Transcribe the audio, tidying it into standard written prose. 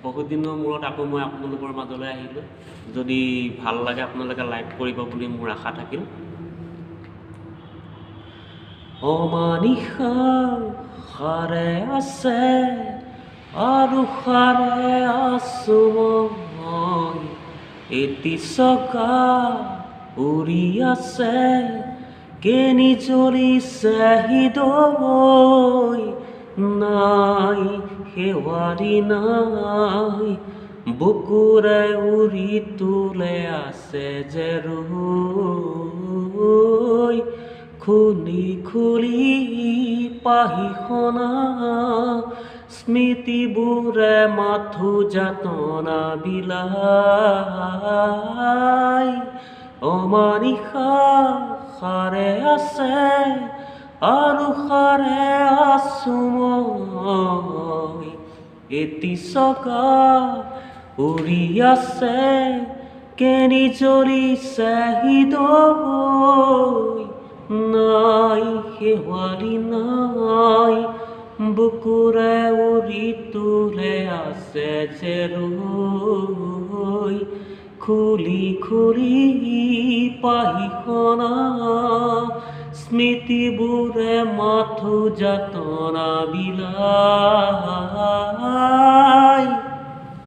বহুত দিনৰ মূৰত আকৌ মই আপোনালোকৰ মাজলৈ আহিলোঁ। যদি ভাল লাগে আপোনালোকে লাইক কৰিব বুলি মোৰ আশা থাকিল। অমানিশা সাৰে আছে আৰু সাৰে আছোঁ মই, এটি চকা উৰি আছে কেনি জ্বলিছে হৃদয়, নাই শেৱাৰী নাই বুকুৰে উৰি তোলে আছে যে ৰৈ, খুলি খুলি পাহিখনা স্মৃতিবোৰে মাথো যাতনা বিলাই। অমানিশা সাৰে আছে আৰু সাৰে আছোঁ মই, এটি চকা উৰি আছে কেনি জ্বলিছে হৃদয়, নাই শেৱালী নাই বুকুৰে উৰি তোলে আছে যে ৰৈ, খুলি খুলি পাহিখনা স্মৃতিবোৰে মাথো যাতনা বিলাই।